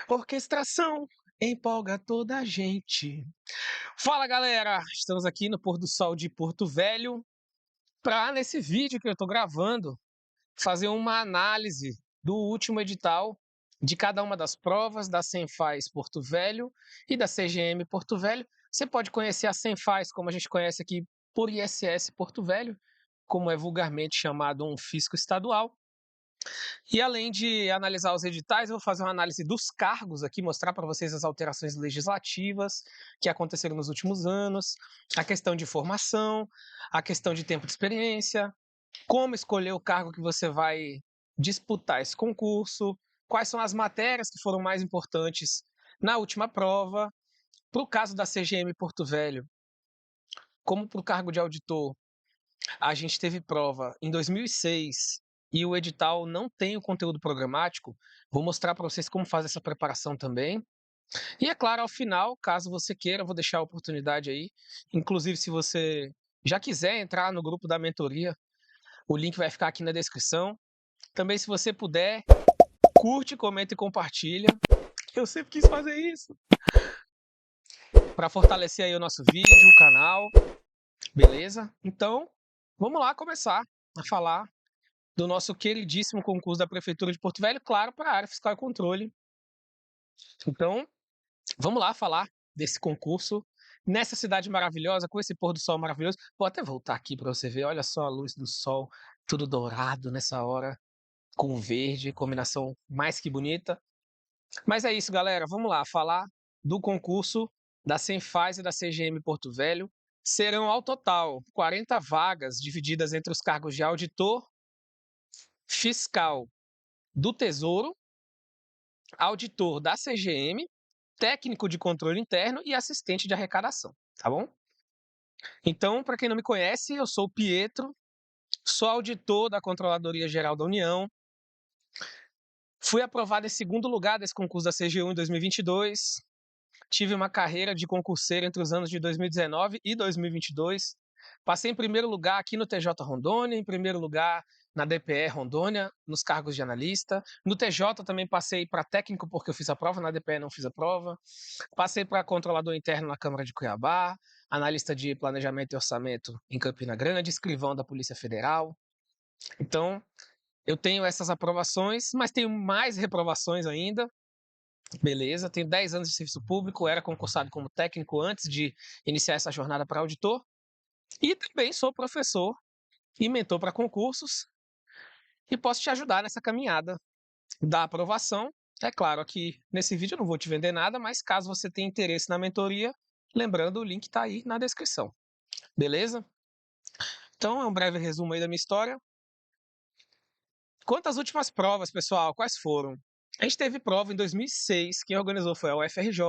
Orquestração empolga toda a gente. Fala galera, estamos aqui no pôr do sol de Porto Velho para nesse vídeo que eu estou gravando fazer uma análise do último edital de cada uma das provas da Cenfaz Porto Velho e da CGM Porto Velho. Você pode conhecer a Cenfaz como a gente conhece aqui por ISS Porto Velho, como é vulgarmente chamado um fisco estadual. E além de analisar os editais, eu vou fazer uma análise dos cargos aqui, mostrar para vocês as alterações legislativas que aconteceram nos últimos anos, a questão de formação, a questão de tempo de experiência, como escolher o cargo que você vai disputar esse concurso, quais são as matérias que foram mais importantes na última prova. Para o caso da CGM Porto Velho, como para o cargo de auditor, a gente teve prova em 2006 e o edital não tem o conteúdo programático. Vou mostrar para vocês como fazer essa preparação também. E é claro, ao final, caso você queira, eu vou deixar a oportunidade aí. Inclusive, se você já quiser entrar no grupo da mentoria, o link vai ficar aqui na descrição. Também, se você puder, curte, comenta e compartilha. Eu sempre quis fazer isso. Para fortalecer aí o nosso vídeo, o canal. Beleza? Então, vamos lá começar a falar do nosso queridíssimo concurso da Prefeitura de Porto Velho, claro, para a área fiscal e controle. Então, vamos lá falar desse concurso nessa cidade maravilhosa, com esse pôr do sol maravilhoso. Vou até voltar aqui para você ver, olha só a luz do sol, tudo dourado nessa hora, com verde, combinação mais que bonita. Mas é isso, galera, vamos lá falar do concurso da Cenfaz e da CGM Porto Velho. Serão ao total 40 vagas divididas entre os cargos de auditor, fiscal do Tesouro, auditor da CGM, técnico de controle interno e assistente de arrecadação, tá bom? Então, para quem não me conhece, eu sou o Pietro, sou auditor da Controladoria Geral da União, fui aprovado em segundo lugar desse concurso da CGU em 2022, tive uma carreira de concurseiro entre os anos de 2019 e 2022, passei em primeiro lugar aqui no TJ Rondônia, em primeiro lugar na DPE Rondônia, nos cargos de analista. No TJ também passei para técnico porque eu fiz a prova, na DPE não fiz a prova. Passei para controlador interno na Câmara de Cuiabá, analista de planejamento e orçamento em Campina Grande, escrivão da Polícia Federal. Então, eu tenho essas aprovações, mas tenho mais reprovações ainda. Beleza, tenho 10 anos de serviço público, era concursado como técnico antes de iniciar essa jornada para auditor. E também sou professor e mentor para concursos e posso te ajudar nessa caminhada da aprovação. É claro que nesse vídeo eu não vou te vender nada, mas caso você tenha interesse na mentoria, lembrando, o link está aí na descrição. Beleza? Então é um breve resumo aí da minha história. Quanto às últimas provas, pessoal, quais foram? A gente teve prova em 2006, quem organizou foi a UFRJ.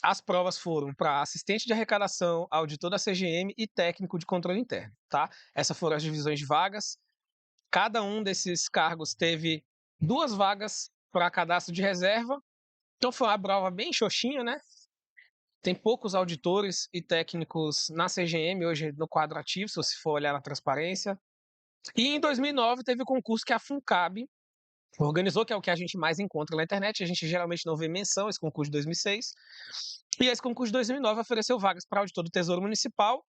As provas foram para assistente de arrecadação, auditor da CGM e técnico de controle interno, tá? Essas foram as divisões de vagas. Cada um desses cargos teve 2 vagas para cadastro de reserva. Então foi uma prova bem xoxinha, né? Tem poucos auditores e técnicos na CGM hoje no quadro ativo, se você for olhar na transparência. E em 2009 teve o concurso que a FUNCAB organizou, que é o que a gente mais encontra na internet. A gente geralmente não vê menção esse concurso de 2006. E esse concurso de 2009 ofereceu vagas para auditor do Tesouro Municipal,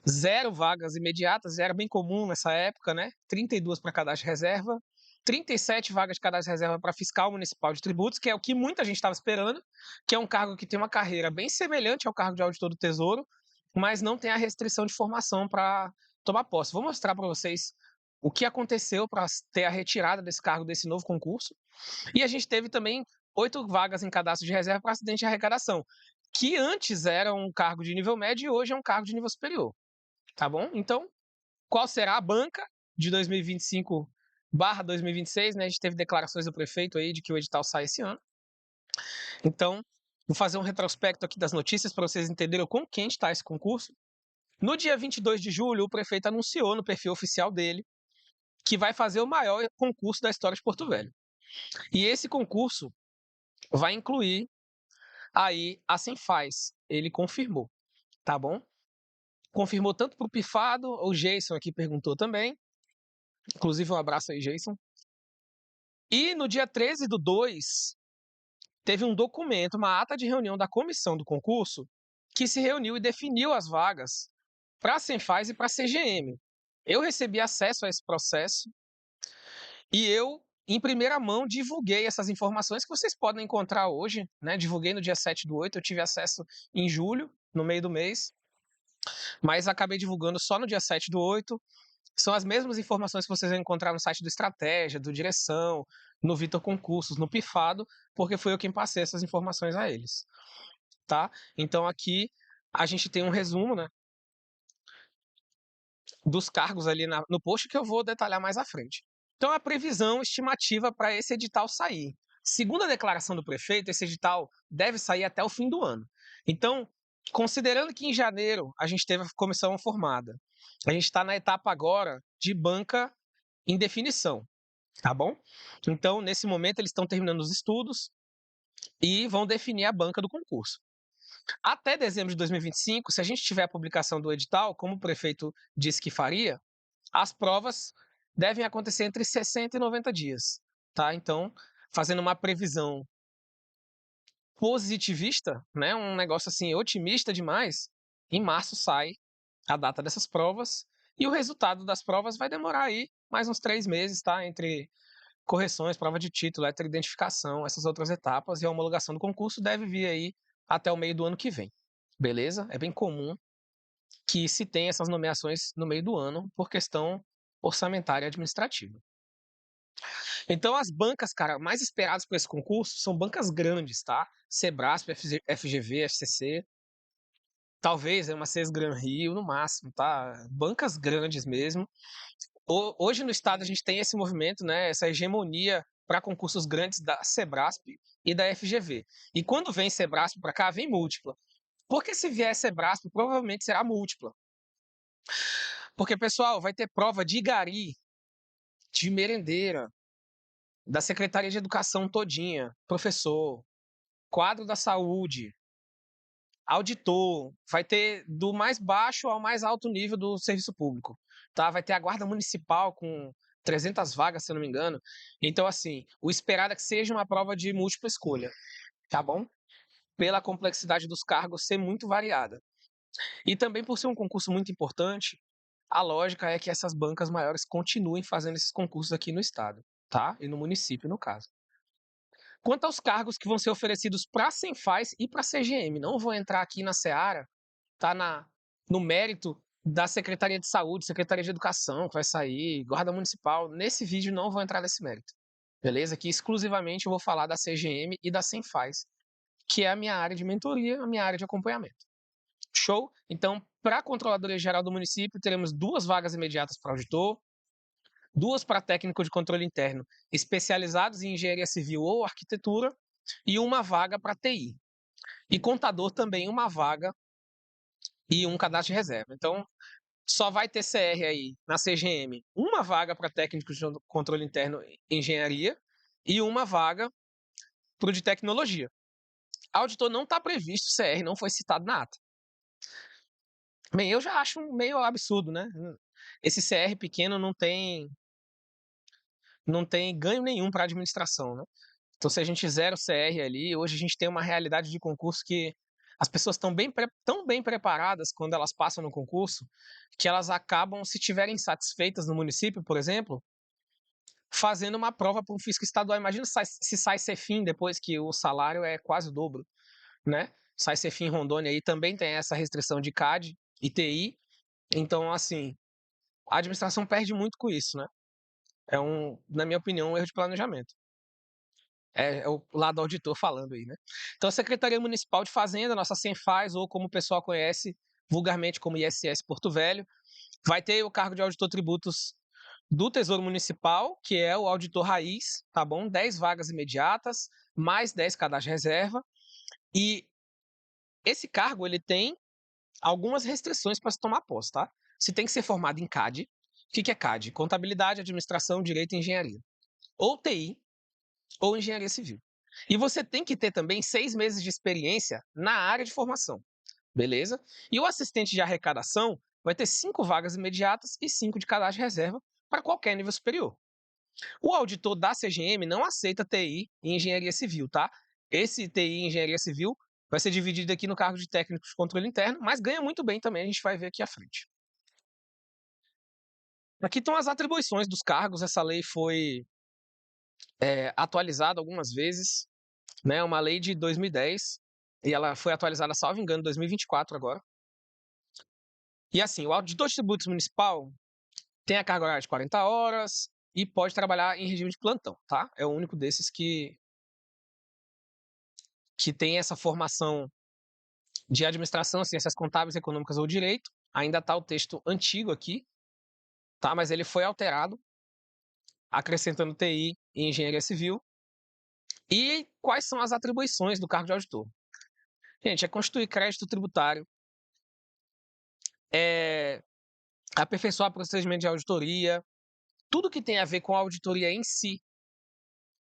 0 vagas imediatas, era bem comum nessa época, né? 32 para cadastro de reserva, 37 vagas de cadastro de reserva para fiscal municipal de tributos, que é o que muita gente estava esperando, que é um cargo que tem uma carreira bem semelhante ao cargo de auditor do Tesouro, mas não tem a restrição de formação para tomar posse. Vou mostrar para vocês o que aconteceu para ter a retirada desse cargo desse novo concurso. E a gente teve também 8 vagas em cadastro de reserva para assistente de arrecadação, que antes era um cargo de nível médio e hoje é um cargo de nível superior. Tá bom? Então, qual será a banca de 2025/2026, né? A gente teve declarações do prefeito aí de que o edital sai esse ano. Então, vou fazer um retrospecto aqui das notícias para vocês entenderem com quem está esse concurso. No dia 22 de julho, o prefeito anunciou no perfil oficial dele que vai fazer o maior concurso da história de Porto Velho. E esse concurso vai incluir aí a Cenfaz. Ele confirmou, tá bom? Confirmou tanto para o Pifado, o Jason aqui perguntou também. Inclusive, um abraço aí, Jason. E no dia 13/2, teve um documento, uma ata de reunião da comissão do concurso, que se reuniu e definiu as vagas para a Cenfaz e para a CGM. Eu recebi acesso a esse processo e eu, em primeira mão, divulguei essas informações que vocês podem encontrar hoje, né? Divulguei no dia 7/8, eu tive acesso em julho, no meio do mês, mas acabei divulgando só no dia 7/8. São as mesmas informações que vocês vão encontrar no site do Estratégia, do Direção, no Vitor Concursos, no Pifado, porque foi eu quem passei essas informações a eles, tá? Então aqui a gente tem um resumo, né, dos cargos ali no post que eu vou detalhar mais à frente. Então a previsão estimativa para esse edital sair. Segundo a declaração do prefeito, esse edital deve sair até o fim do ano. Então, considerando que em janeiro a gente teve a comissão formada, a gente está na etapa agora de banca em definição, tá bom? Então, nesse momento, eles estão terminando os estudos e vão definir a banca do concurso. Até dezembro de 2025, se a gente tiver a publicação do edital, como o prefeito disse que faria, as provas devem acontecer entre 60 e 90 dias, tá? Então, fazendo uma previsão positivista, né, um negócio assim otimista demais, em março sai a data dessas provas e o resultado das provas vai demorar aí mais uns 3 meses, tá? Entre correções, prova de título, identificação, essas outras etapas, e a homologação do concurso deve vir aí até o meio do ano que vem. Beleza? É bem comum que se tenha essas nomeações no meio do ano por questão orçamentária e administrativa. Então, as bancas, cara, mais esperadas por esse concurso são bancas grandes, tá? Sebrasp, FGV, FCC, talvez uma Sesgran Rio, no máximo, tá? Bancas grandes mesmo. Hoje no estado a gente tem esse movimento, né, essa hegemonia para concursos grandes da Sebrasp e da FGV. E quando vem Sebrasp para cá, vem múltipla. Porque se vier Sebrasp, provavelmente será múltipla. Porque, pessoal, vai ter prova de Igari, de merendeira, da Secretaria de Educação todinha, professor, quadro da saúde, auditor, vai ter do mais baixo ao mais alto nível do serviço público, tá? Vai ter a guarda municipal com 300 vagas, se eu não me engano. Então, assim, o esperado é que seja uma prova de múltipla escolha, tá bom? Pela complexidade dos cargos ser muito variada. E também por ser um concurso muito importante, a lógica é que essas bancas maiores continuem fazendo esses concursos aqui no estado, tá? E no município, no caso. Quanto aos cargos que vão ser oferecidos para a Cenfaz e para a CGM, não vou entrar aqui na seara, tá no mérito da Secretaria de Saúde, Secretaria de Educação, que vai sair, Guarda Municipal. Nesse vídeo não vou entrar nesse mérito, beleza? Aqui exclusivamente eu vou falar da CGM e da Cenfaz, que é a minha área de mentoria, a minha área de acompanhamento. Show? Então, para a Controladoria Geral do município, teremos 2 vagas imediatas para auditor, 2 para técnico de controle interno especializados em engenharia civil ou arquitetura e 1 vaga para TI. E contador também 1 vaga e 1 cadastro de reserva. Então, só vai ter CR aí na CGM 1 vaga para técnico de controle interno em engenharia e 1 vaga para o de tecnologia. Auditor não está previsto, CR não foi citado na ata. Bem, eu já acho meio absurdo, né? Esse CR pequeno não tem ganho nenhum para a administração, né? Então, se a gente zera o CR ali, hoje a gente tem uma realidade de concurso que as pessoas estão tão bem preparadas quando elas passam no concurso, que elas acabam, se tiverem satisfeitas no município, por exemplo, fazendo uma prova para um fisco estadual. Imagina se sai Cefim depois que o salário é quase o dobro, né? Sai Cefim em Rondônia aí também tem essa restrição de CAD e TI. Então, assim, a administração perde muito com isso, né? É na minha opinião, um erro de planejamento. É o lado auditor falando aí, né? Então, a Secretaria Municipal de Fazenda, nossa Cenfaz, ou como o pessoal conhece vulgarmente como ISS Porto Velho, vai ter o cargo de auditor tributos do Tesouro Municipal, que é o auditor raiz, tá bom? 10 vagas imediatas, mais 10 cadastros de reserva. E esse cargo, ele tem algumas restrições para se tomar posse, tá? Você tem que ser formado em CAD. O que é CAD? Contabilidade, Administração, Direito e Engenharia. Ou TI, ou Engenharia Civil. E você tem que ter também 6 meses de experiência na área de formação, beleza? E o assistente de arrecadação vai ter 5 vagas imediatas e 5 de cadastro de reserva para qualquer nível superior. O auditor da CGM não aceita TI e Engenharia Civil, tá? Esse TI em Engenharia Civil vai ser dividido aqui no cargo de técnico de controle interno, mas ganha muito bem também, a gente vai ver aqui à frente. Aqui estão as atribuições dos cargos, essa lei foi atualizada algumas vezes, né? Uma lei de 2010, e ela foi atualizada, salvo engano, em 2024 agora. E assim, o auditor de tributos municipal tem a carga horária de 40 horas e pode trabalhar em regime de plantão, tá? É o único desses que tem essa formação de administração, ciências contábeis, econômicas ou direito. Ainda está o texto antigo aqui, tá? Mas ele foi alterado, acrescentando TI e engenharia civil. E quais são as atribuições do cargo de auditor? Gente, é constituir crédito tributário, é aperfeiçoar procedimento de auditoria, tudo que tem a ver com a auditoria em si,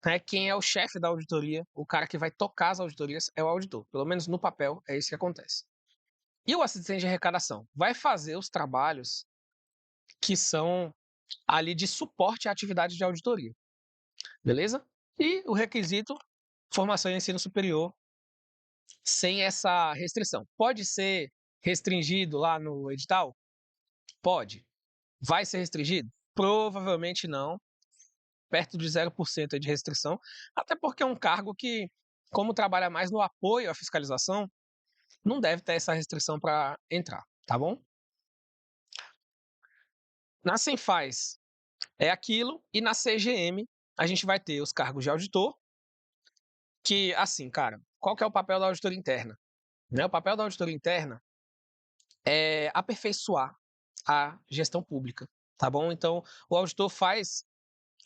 né? Quem é o chefe da auditoria, o cara que vai tocar as auditorias é o auditor. Pelo menos no papel é isso que acontece. E o assistente de arrecadação vai fazer os trabalhos que são ali de suporte à atividade de auditoria, beleza? E o requisito, formação em ensino superior, sem essa restrição. Pode ser restringido lá no edital? Pode. Vai ser restringido? Provavelmente não, perto de 0% de restrição, até porque é um cargo que, como trabalha mais no apoio à fiscalização, não deve ter essa restrição para entrar, tá bom? Na Cenfaz é aquilo, e na CGM a gente vai ter os cargos de auditor, que, assim, cara, qual que é o papel da auditoria interna? Né? O papel da auditoria interna é aperfeiçoar a gestão pública, tá bom? Então, o auditor faz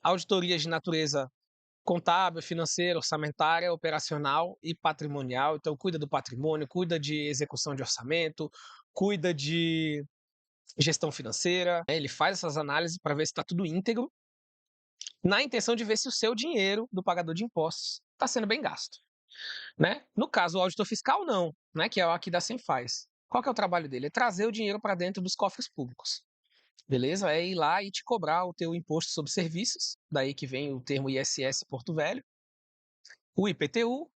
auditorias de natureza contábil, financeira, orçamentária, operacional e patrimonial. Então, cuida do patrimônio, cuida de execução de orçamento, cuida de gestão financeira. Né? Ele faz essas análises para ver se está tudo íntegro, na intenção de ver se o seu dinheiro do pagador de impostos está sendo bem gasto. Né? No caso, o auditor fiscal, não, né? Que é o aqui da Cenfaz. Qual que é o trabalho dele? É trazer o dinheiro para dentro dos cofres públicos. Beleza? É ir lá e te cobrar o teu imposto sobre serviços, daí que vem o termo ISS Porto Velho, o IPTU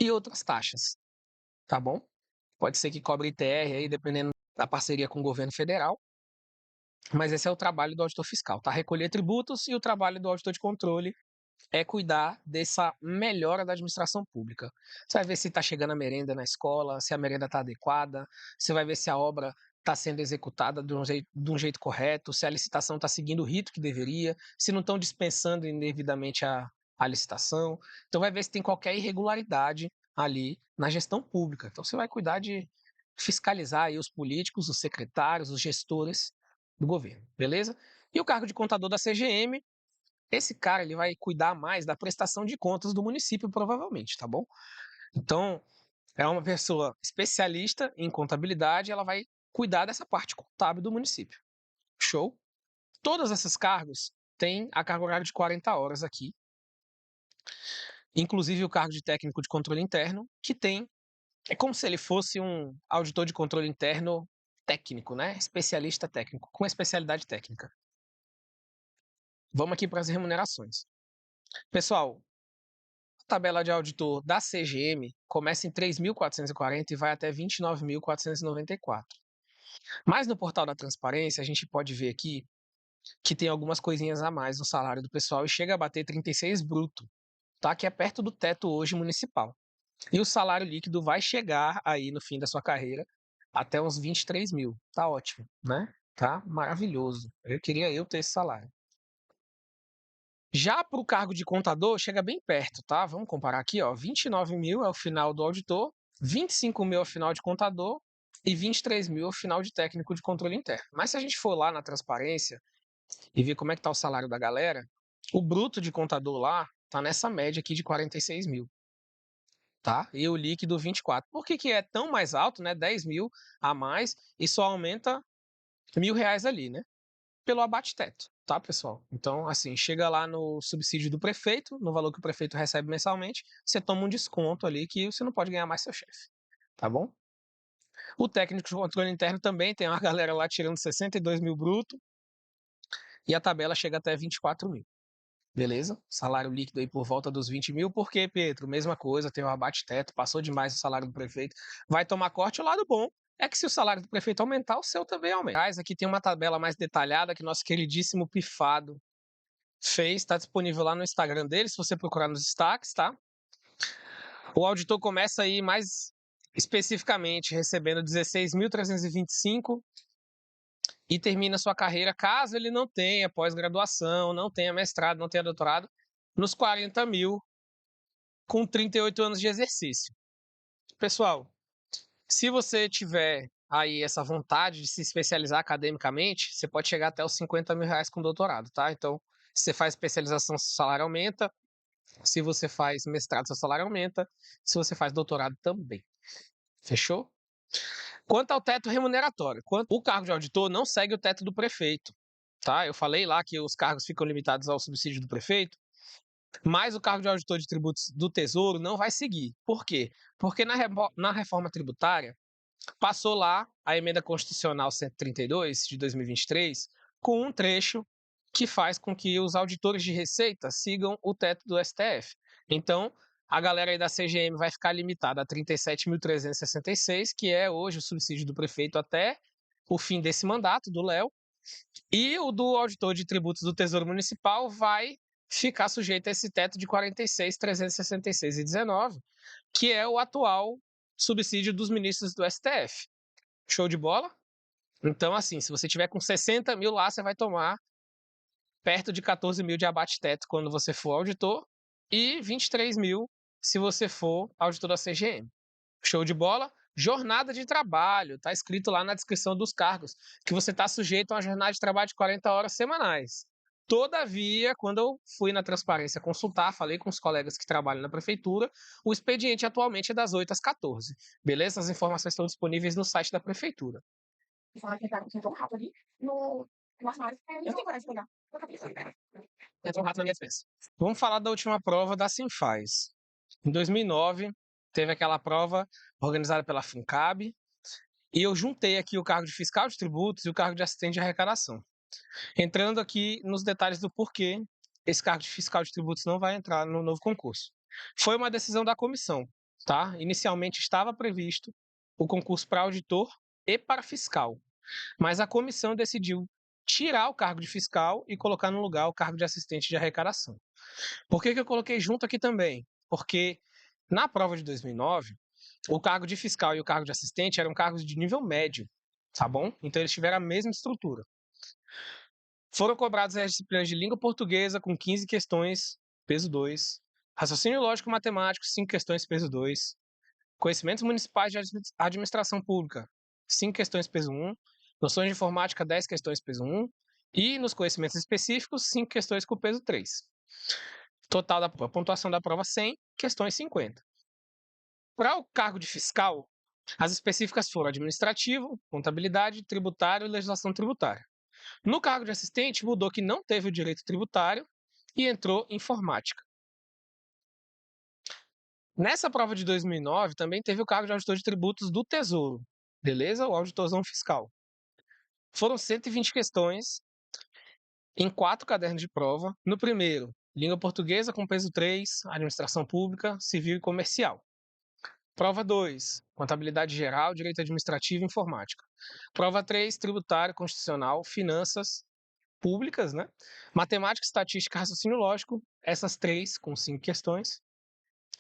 e outras taxas, tá bom? Pode ser que cobre ITR aí, dependendo da parceria com o governo federal, mas esse é o trabalho do auditor fiscal, tá? Recolher tributos, e o trabalho do auditor de controle é cuidar dessa melhora da administração pública. Você vai ver se está chegando a merenda na escola, se a merenda está adequada, você vai ver se a obra está sendo executada de um jeito correto, se a licitação está seguindo o rito que deveria, se não estão dispensando indevidamente a licitação. Então vai ver se tem qualquer irregularidade ali na gestão pública. Então você vai cuidar de fiscalizar aí os políticos, os secretários, os gestores do governo, beleza? E o cargo de contador da CGM, esse cara ele vai cuidar mais da prestação de contas do município, provavelmente, tá bom? Então, é uma pessoa especialista em contabilidade, ela vai cuidar dessa parte contábil do município. Show? Todos esses cargos têm a carga horária de 40 horas aqui, inclusive o cargo de técnico de controle interno, que tem, é como se ele fosse um auditor de controle interno técnico, né? Especialista técnico, com especialidade técnica. Vamos aqui para as remunerações. Pessoal, a tabela de auditor da CGM começa em 3.440 e vai até 29.494. Mas no portal da transparência, a gente pode ver aqui que tem algumas coisinhas a mais no salário do pessoal e chega a bater 36 bruto, tá? Que é perto do teto hoje municipal. E o salário líquido vai chegar aí no fim da sua carreira até uns 23 mil. Tá ótimo, né? Tá maravilhoso. Eu queria ter esse salário. Já para o cargo de contador, chega bem perto, tá? Vamos comparar aqui, ó. 29 mil é o final do auditor, 25 mil é o final de contador e 23 mil é o final de técnico de controle interno. Mas se a gente for lá na transparência e ver como é que tá o salário da galera, o bruto de contador lá tá nessa média aqui de 46 mil, tá? E o líquido 24. Por que que é tão mais alto, né? 10 mil a mais e só aumenta R$ 1.000 ali, né? Pelo abate-teto, tá, pessoal? Então, assim, chega lá no subsídio do prefeito, no valor que o prefeito recebe mensalmente, você toma um desconto ali que você não pode ganhar mais seu chefe, tá bom? O técnico de controle interno também tem uma galera lá tirando 62 mil bruto e a tabela chega até 24 mil. beleza? Salário líquido aí por volta dos 20 mil. Por quê, Pedro? Mesma coisa, tem o abate-teto, passou demais o salário do prefeito, vai tomar corte. O lado bom é que se o salário do prefeito aumentar, o seu também aumenta. Aqui tem uma tabela mais detalhada que nosso queridíssimo Pifado fez, está disponível lá no Instagram dele, se você procurar nos destaques, tá? O auditor começa aí mais especificamente recebendo 16.325 e termina sua carreira, caso ele não tenha pós-graduação, não tenha mestrado, não tenha doutorado, nos 40 mil com 38 anos de exercício. Pessoal, se você tiver aí essa vontade de se especializar academicamente, você pode chegar até os 50 mil reais com doutorado, tá? Então, se você faz especialização, seu salário aumenta. Se você faz mestrado, seu salário aumenta. Se você faz doutorado, também. Fechou? Quanto ao teto remuneratório, o cargo de auditor não segue o teto do prefeito, tá? Eu falei lá que os cargos ficam limitados ao subsídio do prefeito, mas o cargo de auditor de tributos do Tesouro não vai seguir. Por quê? Porque na reforma tributária passou lá a emenda constitucional 132 de 2023 com um trecho que faz com que os auditores de receita sigam o teto do STF. Então, a galera aí da CGM vai ficar limitada a 37.366, que é hoje o subsídio do prefeito até o fim desse mandato do Léo, e o do auditor de tributos do Tesouro Municipal vai ficar sujeito a esse teto de 46.366,19, que é o atual subsídio dos ministros do STF. Show de bola? Então, assim, se você tiver com 60 mil lá, você vai tomar perto de 14 mil de abate-teto quando você for auditor e 23 mil se você for auditor da CGM. Show de bola? Jornada de trabalho, está escrito lá na descrição dos cargos, que você está sujeito a uma jornada de trabalho de 40 horas semanais. Todavia, quando eu fui na transparência consultar, falei com os colegas que trabalham na prefeitura, o expediente atualmente é das 8 às 14. Beleza? As informações estão disponíveis no site da prefeitura. Falar que entraram um rato ali no armário. Eu não tenho coragem de pegar. Entrou um rato na minha defesa. Vamos falar da última prova da Sinfaz. Em 2009, teve aquela prova organizada pela FUNCAB, e eu juntei aqui o cargo de fiscal de tributos e o cargo de assistente de arrecadação. Entrando aqui nos detalhes do porquê esse cargo de fiscal de tributos não vai entrar no novo concurso. Foi uma decisão da comissão, tá? Inicialmente estava previsto o concurso para auditor e para fiscal, mas a comissão decidiu tirar o cargo de fiscal e colocar no lugar o cargo de assistente de arrecadação. Por que eu coloquei junto aqui também? Porque na prova de 2009, o cargo de fiscal e o cargo de assistente eram cargos de nível médio, tá bom? Então eles tiveram a mesma estrutura. Foram cobradas as disciplinas de língua portuguesa com 15 questões, peso 2, raciocínio lógico matemático, 5 questões, peso 2, conhecimentos municipais de administração pública, 5 questões, peso 1, noções de informática, 10 questões, peso 1, e nos conhecimentos específicos, 5 questões com peso 3. Total da pontuação da prova, 100, questões 50. Para o cargo de fiscal, as específicas foram administrativo, contabilidade, tributário e legislação tributária. No cargo de assistente, mudou que não teve o direito tributário e entrou informática. Nessa prova de 2009, também teve o cargo de auditor de tributos do Tesouro, beleza? O auditorzão fiscal. Foram 120 questões em 4 cadernos de prova. No primeiro, língua portuguesa com peso 3, administração pública, civil e comercial. Prova 2, contabilidade geral, direito administrativo e informática. Prova 3, tributário, constitucional, finanças públicas, né? Matemática, estatística, raciocínio lógico, essas 3 com 5 questões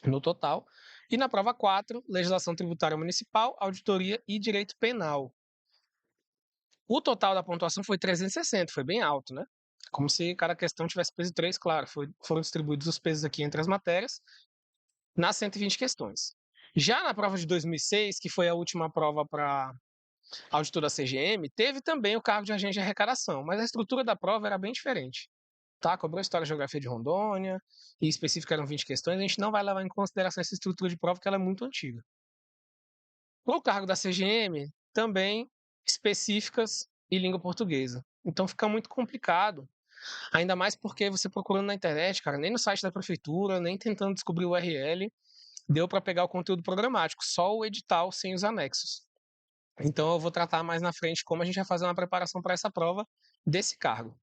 no total. E na prova 4, legislação tributária municipal, auditoria e direito penal. O total da pontuação foi 360, foi bem alto, né? Como se cada questão tivesse peso 3, claro, foram distribuídos os pesos aqui entre as matérias, nas 120 questões. Já na prova de 2006, que foi a última prova para auditor da CGM, teve também o cargo de agente de arrecadação, mas a estrutura da prova era bem diferente. Tá? Cobrou História e Geografia de Rondônia, e específico eram 20 questões, a gente não vai levar em consideração essa estrutura de prova, porque ela é muito antiga. O cargo da CGM, também específicas e língua portuguesa. Então fica muito complicado, ainda mais porque você procurando na internet, cara, nem no site da prefeitura, nem tentando descobrir o URL, deu para pegar o conteúdo programático, só o edital sem os anexos. Então eu vou tratar mais na frente como a gente vai fazer uma preparação para essa prova desse cargo.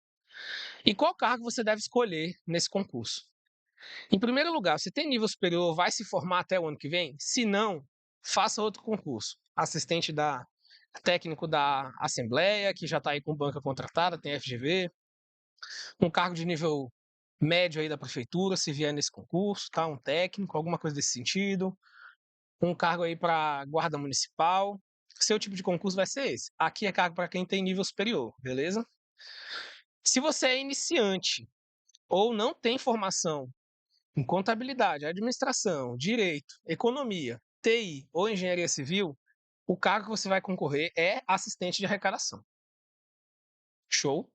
E qual cargo você deve escolher nesse concurso? Em primeiro lugar, você tem nível superior, vai se formar até o ano que vem? Se não, faça outro concurso. Assistente técnico da Assembleia, que já está aí com banca contratada, tem FGV. Um cargo de nível médio aí da prefeitura, se vier nesse concurso, tá? Um técnico, alguma coisa desse sentido. Um cargo aí para guarda municipal. Seu tipo de concurso vai ser esse. Aqui é cargo para quem tem nível superior, beleza? Se você é iniciante ou não tem formação em contabilidade, administração, direito, economia, TI ou engenharia civil, o cargo que você vai concorrer é assistente de arrecadação. Show?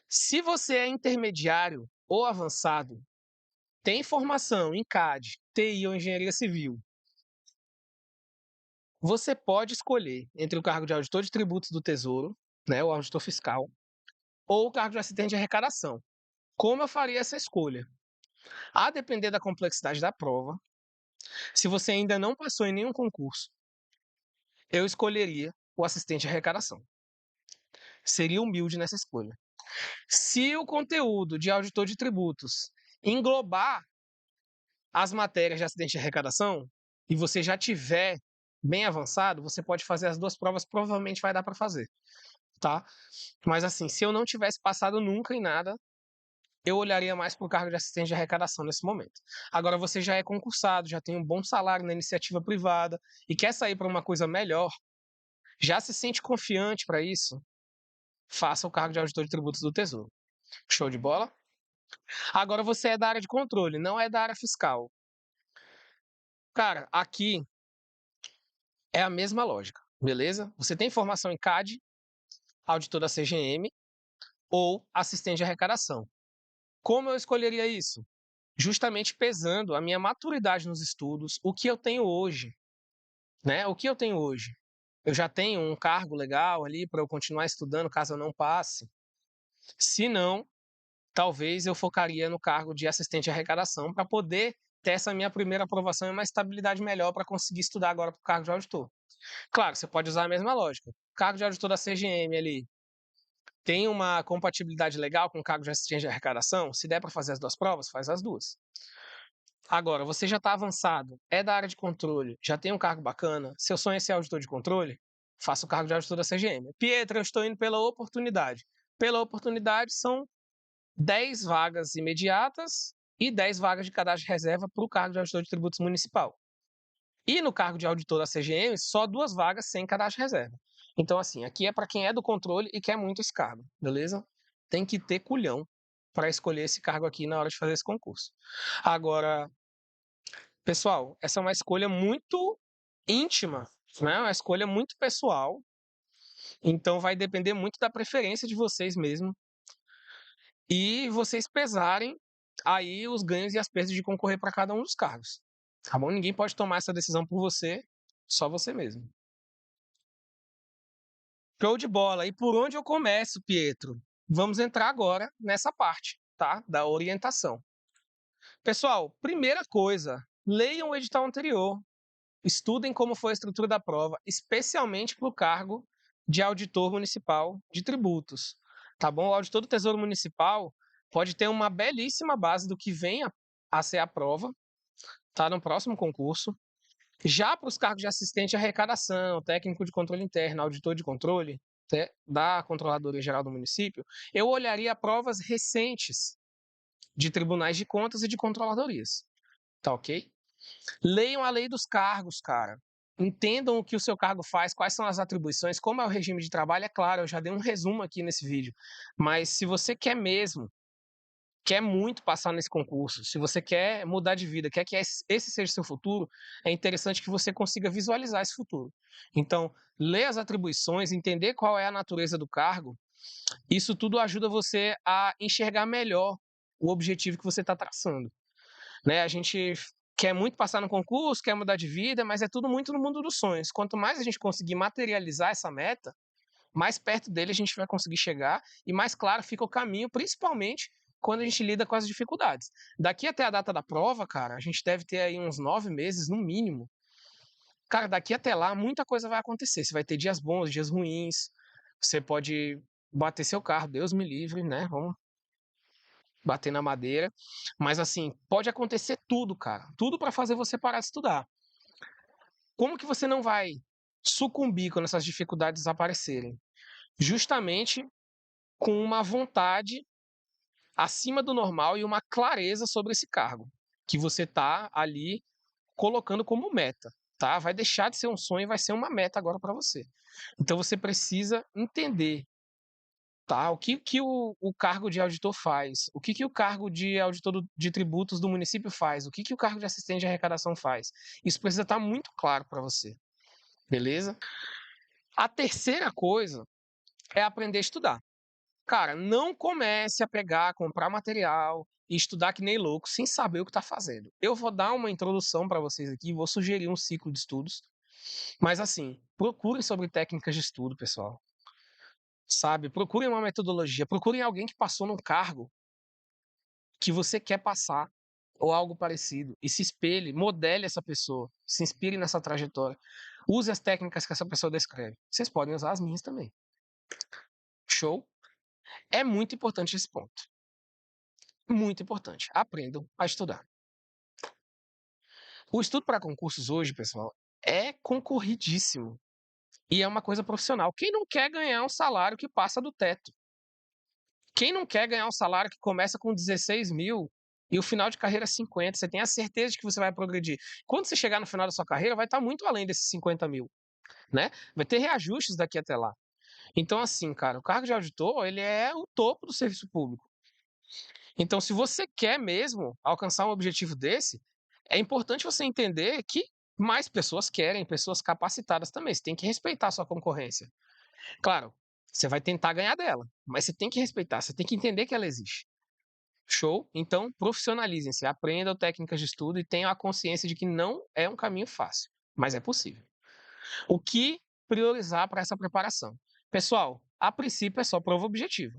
Se você é intermediário ou avançado, tem formação em CAD, TI ou engenharia civil, você pode escolher entre o cargo de auditor de tributos do Tesouro, né, o auditor fiscal, ou o cargo de assistente de arrecadação. Como eu faria essa escolha? A depender da complexidade da prova, se você ainda não passou em nenhum concurso, eu escolheria o assistente de arrecadação. Seria humilde nessa escolha. Se o conteúdo de auditor de tributos englobar as matérias de assistente de arrecadação e você já tiver bem avançado, você pode fazer as duas provas, provavelmente vai dar para fazer, tá? Mas assim, se eu não tivesse passado nunca em nada, eu olharia mais para o cargo de assistente de arrecadação nesse momento. Agora, você já é concursado, já tem um bom salário na iniciativa privada e quer sair para uma coisa melhor, já se sente confiante para isso, faça o cargo de auditor de tributos do Tesouro. Show de bola? Agora você é da área de controle, não é da área fiscal. Cara, aqui é a mesma lógica, beleza? Você tem formação em CAD, auditor da CGM ou assistente de arrecadação. Como eu escolheria isso? Justamente pesando a minha maturidade nos estudos, o que eu tenho hoje, né? O que eu tenho hoje? Eu já tenho um cargo legal ali para eu continuar estudando caso eu não passe. Se não, talvez eu focaria no cargo de assistente de arrecadação para poder ter essa minha primeira aprovação e uma estabilidade melhor para conseguir estudar agora para o cargo de auditor. Claro, você pode usar a mesma lógica. Cargo de auditor da CGM ali tem uma compatibilidade legal com o cargo de assistente de arrecadação? Se der para fazer as duas provas, faz as duas. Agora, você já está avançado, é da área de controle, já tem um cargo bacana, seu sonho é ser auditor de controle? Faça o cargo de auditor da CGM. Pietro, eu estou indo pela oportunidade. Pela oportunidade, são 10 vagas imediatas e 10 vagas de cadastro de reserva para o cargo de auditor de tributos municipal. E no cargo de auditor da CGM, só 2 vagas sem cadastro de reserva. Então, assim, aqui é para quem é do controle e quer muito esse cargo, beleza? Tem que ter culhão para escolher esse cargo aqui na hora de fazer esse concurso. Agora, pessoal, essa é uma escolha muito íntima, né? Uma escolha muito pessoal. Então, vai depender muito da preferência de vocês mesmo e vocês pesarem aí os ganhos e as perdas de concorrer para cada um dos cargos. Tá bom? Ninguém pode tomar essa decisão por você, só você mesmo. Show de bola. E por onde eu começo, Pietro? Vamos entrar agora nessa parte, tá? Da orientação. Pessoal, primeira coisa, leiam o edital anterior. Estudem como foi a estrutura da prova, especialmente para o cargo de auditor municipal de tributos. Tá bom? O auditor do Tesouro Municipal pode ter uma belíssima base do que vem a ser a prova, tá? No próximo concurso. Já para os cargos de assistente de arrecadação, técnico de controle interno, auditor de controle, da Controladoria Geral do município, eu olharia provas recentes de tribunais de contas e de controladorias. Tá ok? Leiam a lei dos cargos, cara. Entendam o que o seu cargo faz, quais são as atribuições, como é o regime de trabalho. É claro, eu já dei um resumo aqui nesse vídeo. Mas se você quer mesmo, quer muito passar nesse concurso, se você quer mudar de vida, quer que esse seja seu futuro, é interessante que você consiga visualizar esse futuro. Então, ler as atribuições, entender qual é a natureza do cargo, isso tudo ajuda você a enxergar melhor o objetivo que você está traçando. Né? A gente quer muito passar no concurso, quer mudar de vida, mas é tudo muito no mundo dos sonhos. Quanto mais a gente conseguir materializar essa meta, mais perto dele a gente vai conseguir chegar e mais claro fica o caminho, principalmente quando a gente lida com as dificuldades. Daqui até a data da prova, cara, a gente deve ter aí uns 9 meses no mínimo. Cara, daqui até lá muita coisa vai acontecer. Você vai ter dias bons, dias ruins. Você pode bater seu carro, Deus me livre, né? Vamos bater na madeira, mas assim, pode acontecer tudo, cara, tudo para fazer você parar de estudar. Como que você não vai sucumbir quando essas dificuldades aparecerem? Justamente com uma vontade acima do normal e uma clareza sobre esse cargo que você está ali colocando como meta, tá? Vai deixar de ser um sonho e vai ser uma meta agora para você. Então você precisa entender, tá? O que, que o cargo de auditor faz, o que, que o cargo de auditor de tributos do município faz, o que, que o cargo de assistente de arrecadação faz. Isso precisa estar muito claro para você, beleza? A terceira coisa é aprender a estudar. Cara, não comece a pegar, comprar material e estudar que nem louco sem saber o que está fazendo. Eu vou dar uma introdução para vocês aqui, vou sugerir um ciclo de estudos, mas assim, procurem sobre técnicas de estudo, pessoal. Sabe? Procurem uma metodologia, procurem alguém que passou num cargo que você quer passar ou algo parecido e se espelhe, modele essa pessoa, se inspire nessa trajetória. Use as técnicas que essa pessoa descreve. Vocês podem usar as minhas também. Show? É muito importante esse ponto. Muito importante. Aprendam a estudar. O estudo para concursos hoje, pessoal, é concorridíssimo. E é uma coisa profissional. Quem não quer ganhar um salário que passa do teto? Quem não quer ganhar um salário que começa com 16 mil e o final de carreira 50? Você tem a certeza de que você vai progredir. Quando você chegar no final da sua carreira, vai estar muito além desses 50 mil, né? Vai ter reajustes daqui até lá. Então, assim, cara, o cargo de auditor, ele é o topo do serviço público. Então, se você quer mesmo alcançar um objetivo desse, é importante você entender que mais pessoas querem, pessoas capacitadas também. Você tem que respeitar a sua concorrência. Claro, você vai tentar ganhar dela, mas você tem que respeitar, você tem que entender que ela existe. Show? Então, profissionalizem-se, aprendam técnicas de estudo e tenham a consciência de que não é um caminho fácil, mas é possível. O que priorizar para essa preparação? Pessoal, a princípio é só prova objetiva.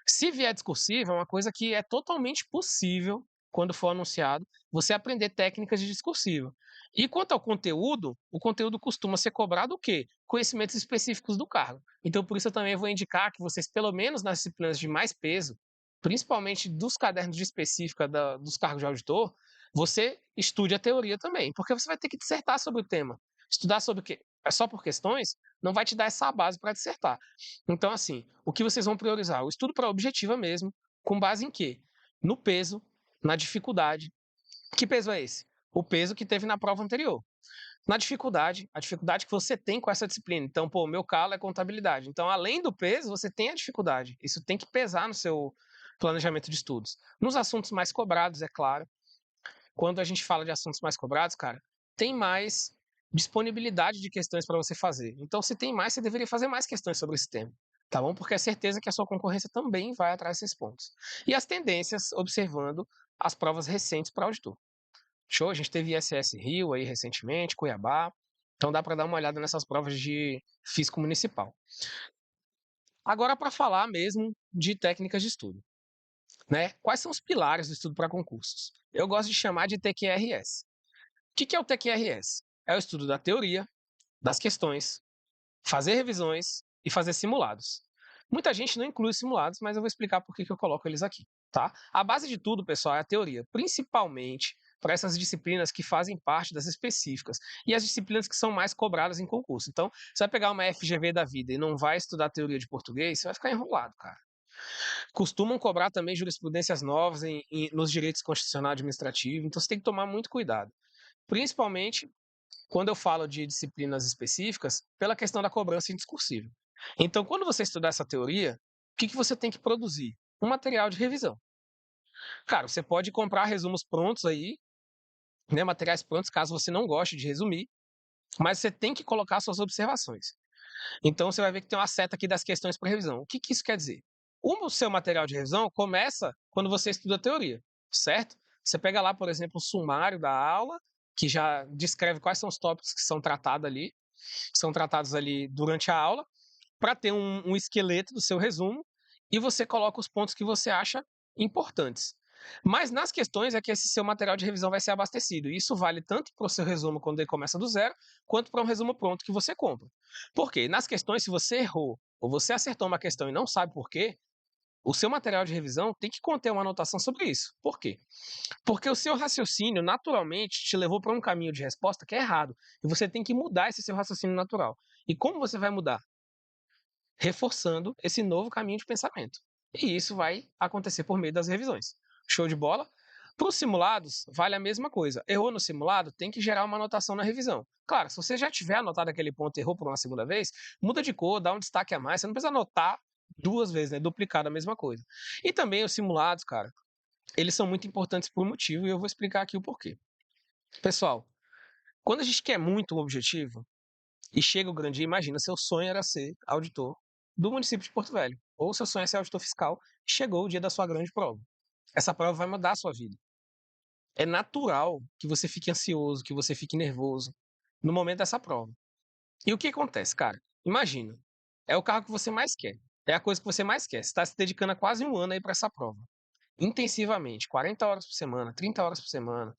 Se vier discursiva, é uma coisa que é totalmente possível, quando for anunciado, você aprender técnicas de discursiva. E quanto ao conteúdo, o conteúdo costuma ser cobrado o quê? Conhecimentos específicos do cargo. Então, por isso eu também vou indicar que vocês, pelo menos nas disciplinas de mais peso, principalmente dos cadernos de específica dos cargos de auditor, você estude a teoria também, porque você vai ter que dissertar sobre o tema. Estudar sobre o quê? É só por questões, não vai te dar essa base para dissertar. Então, assim, o que vocês vão priorizar? O estudo para objetiva mesmo, com base em quê? No peso, na dificuldade. Que peso é esse? O peso que teve na prova anterior. Na dificuldade, a dificuldade que você tem com essa disciplina. Então, pô, meu calo é contabilidade. Então, além do peso, você tem a dificuldade. Isso tem que pesar no seu planejamento de estudos. Nos assuntos mais cobrados, é claro. Quando a gente fala de assuntos mais cobrados, cara, tem mais disponibilidade de questões para você fazer. Então, se tem mais, você deveria fazer mais questões sobre esse tema, tá bom? Porque é certeza que a sua concorrência também vai atrás desses pontos. E as tendências, observando as provas recentes para auditor. Show? A gente teve ISS Rio aí recentemente, Cuiabá. Então dá para dar uma olhada nessas provas de físico municipal. Agora, para falar mesmo de técnicas de estudo, né? Quais são os pilares do estudo para concursos? Eu gosto de chamar de TQRS. O que é o TQRS? É o estudo da teoria, das questões, fazer revisões e fazer simulados. Muita gente não inclui simulados, mas eu vou explicar por que eu coloco eles aqui, tá? A base de tudo, pessoal, é a teoria, principalmente para essas disciplinas que fazem parte das específicas e as disciplinas que são mais cobradas em concurso. Então, você vai pegar uma FGV da vida e não vai estudar teoria de português, você vai ficar enrolado, cara. Costumam cobrar também jurisprudências novas nos direitos constitucional e administrativo, então você tem que tomar muito cuidado. Principalmente quando eu falo de disciplinas específicas, pela questão da cobrança indiscursiva. Então, quando você estudar essa teoria, o que você tem que produzir? Um material de revisão. Cara, você pode comprar resumos prontos aí, né, materiais prontos, caso você não goste de resumir, mas você tem que colocar suas observações. Então, você vai ver que tem uma seta aqui das questões para revisão. O que isso quer dizer? O seu material de revisão começa quando você estuda a teoria, certo? Você pega lá, por exemplo, o sumário da aula, que já descreve quais são os tópicos que são tratados ali durante a aula, para ter um esqueleto do seu resumo, e você coloca os pontos que você acha importantes. Mas nas questões é que esse seu material de revisão vai ser abastecido. E isso vale tanto para o seu resumo quando ele começa do zero, quanto para um resumo pronto que você compra. Por quê? Nas questões, se você errou ou você acertou uma questão e não sabe por quê, o seu material de revisão tem que conter uma anotação sobre isso. Por quê? Porque o seu raciocínio, naturalmente, te levou para um caminho de resposta que é errado. E você tem que mudar esse seu raciocínio natural. E como você vai mudar? Reforçando esse novo caminho de pensamento. E isso vai acontecer por meio das revisões. Show de bola? Para os simulados, vale a mesma coisa. Errou no simulado, tem que gerar uma anotação na revisão. Claro, se você já tiver anotado aquele ponto e errou por uma segunda vez, muda de cor, dá um destaque a mais. Você não precisa anotar duas vezes, né? Duplicar a mesma coisa. E também os simulados, cara, eles são muito importantes por um motivo e eu vou explicar aqui o porquê. Pessoal, quando a gente quer muito um objetivo e chega o grande dia, imagina, seu sonho era ser auditor do município de Porto Velho, ou seu sonho é ser auditor fiscal, chegou o dia da sua grande prova. Essa prova vai mudar a sua vida. É natural que você fique ansioso, que você fique nervoso no momento dessa prova. E o que acontece, cara? Imagina, é o carro que você mais quer, é a coisa que você mais quer. Você está se dedicando a quase um ano aí para essa prova, intensivamente, 40 horas por semana, 30 horas por semana.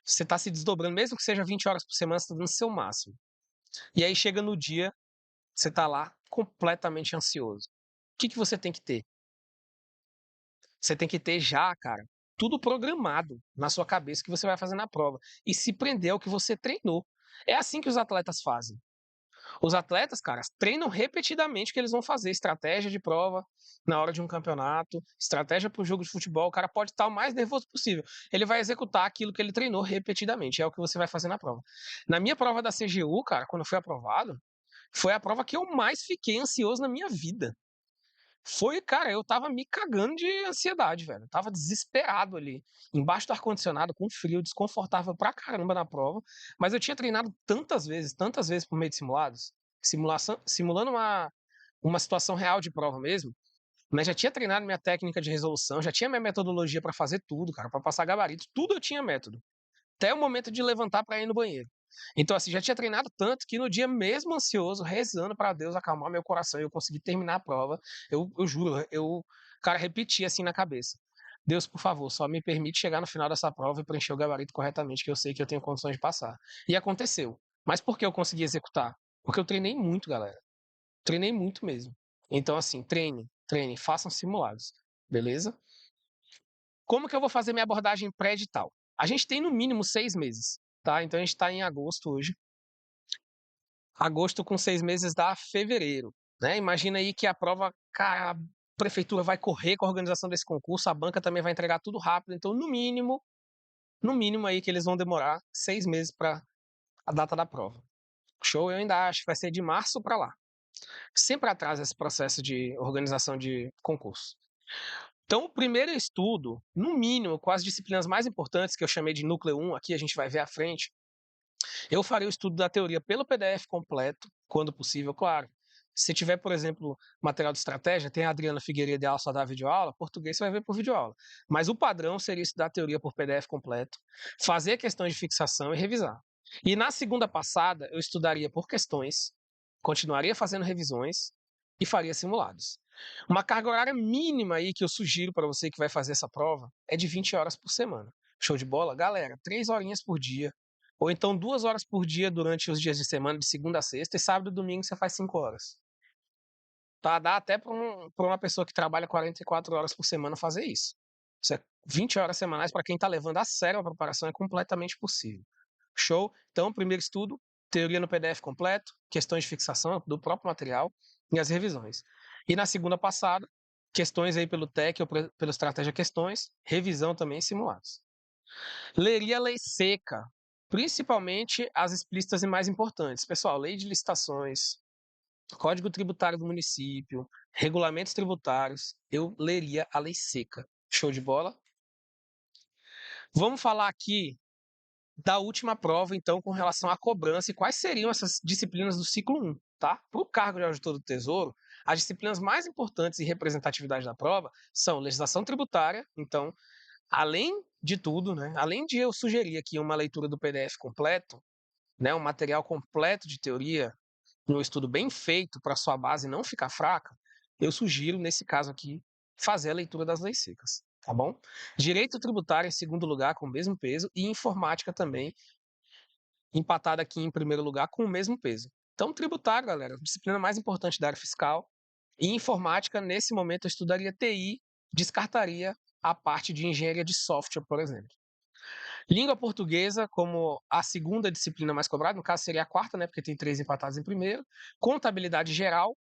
Você está se desdobrando, mesmo que seja 20 horas por semana, você está dando o seu máximo. E aí chega no dia, você está lá completamente ansioso. O que você tem que ter? Você tem que ter já, cara, tudo programado na sua cabeça que você vai fazer na prova. E se prender ao que você treinou. É assim que os atletas fazem. Os atletas, cara, treinam repetidamente o que eles vão fazer. Estratégia de prova na hora de um campeonato, estratégia para o jogo de futebol. O cara pode estar o mais nervoso possível. Ele vai executar aquilo que ele treinou repetidamente. É o que você vai fazer na prova. Na minha prova da CGU, cara, quando eu fui aprovado, foi a prova que eu mais fiquei ansioso na minha vida. Foi, cara, eu tava me cagando de ansiedade, velho. Eu tava desesperado ali, embaixo do ar-condicionado, com frio, desconfortável pra caramba na prova. Mas eu tinha treinado tantas vezes por meio de simulados, simulando uma situação real de prova mesmo, mas já tinha treinado minha técnica de resolução, já tinha minha metodologia pra fazer tudo, cara, pra passar gabarito, tudo eu tinha método. Até o momento de levantar pra ir no banheiro. Então, assim, já tinha treinado tanto que no dia mesmo ansioso, rezando para Deus acalmar meu coração e eu conseguir terminar a prova, eu juro, cara, repeti assim na cabeça. Deus, por favor, só me permite chegar no final dessa prova e preencher o gabarito corretamente, que eu sei que eu tenho condições de passar. E aconteceu. Mas por que eu consegui executar? Porque eu treinei muito, galera. Treinei muito mesmo. Então, assim, treine, façam simulados. Beleza? Como que eu vou fazer minha abordagem pré-edital? A gente tem no mínimo 6 meses, tá? Então a gente está em agosto hoje. Agosto com 6 meses dá fevereiro, né? Imagina aí que a prova, cara, a prefeitura vai correr com a organização desse concurso, a banca também vai entregar tudo rápido, então no mínimo aí que eles vão demorar 6 meses para a data da prova. Show, eu ainda acho que vai ser de março para lá. Sempre atrasa esse processo de organização de concurso. Então, o primeiro estudo, no mínimo, com as disciplinas mais importantes, que eu chamei de núcleo 1, aqui a gente vai ver à frente, eu farei o estudo da teoria pelo PDF completo, quando possível, claro. Se tiver, por exemplo, material de estratégia, tem a Adriana Figueiredo e a Aula Só dá videoaula, português você vai ver por videoaula. Mas o padrão seria estudar a teoria por PDF completo, fazer questões de fixação e revisar. E na segunda passada, eu estudaria por questões, continuaria fazendo revisões e faria simulados. Uma carga horária mínima aí que eu sugiro para você que vai fazer essa prova é de 20 horas por semana. Show de bola? Galera, 3 horinhas por dia, ou então 2 horas por dia durante os dias de semana, de segunda a sexta, e sábado e domingo você faz 5 horas. Tá? Dá até para uma pessoa que trabalha 44 horas por semana fazer isso. Isso é 20 horas semanais para quem está levando a sério a preparação é completamente possível. Show? Então, primeiro estudo, teoria no PDF completo, questões de fixação do próprio material e as revisões. E na segunda passada, questões aí pelo TEC ou pela estratégia questões, revisão também simulados. Leria a lei seca, principalmente as explícitas e mais importantes. Pessoal, lei de licitações, Código Tributário do município, regulamentos tributários, eu leria a lei seca. Show de bola? Vamos falar aqui da última prova, então, com relação à cobrança e quais seriam essas disciplinas do ciclo 1, tá? Para o cargo de auditor do Tesouro, as disciplinas mais importantes e representatividade da prova são legislação tributária, então, além de tudo, né, além de eu sugerir aqui uma leitura do PDF completo, né, um material completo de teoria, um estudo bem feito para sua base não ficar fraca, eu sugiro, nesse caso aqui, fazer a leitura das leis secas, tá bom? Direito tributário em segundo lugar, com o mesmo peso, e informática também, empatada aqui em primeiro lugar, com o mesmo peso. Então, tributário, galera, disciplina mais importante da área fiscal, E informática, nesse momento, eu estudaria TI, descartaria a parte de engenharia de software, por exemplo. Língua portuguesa, como a segunda disciplina mais cobrada, no caso seria a quarta, né, porque tem 3 empatados em primeiro. Contabilidade geral,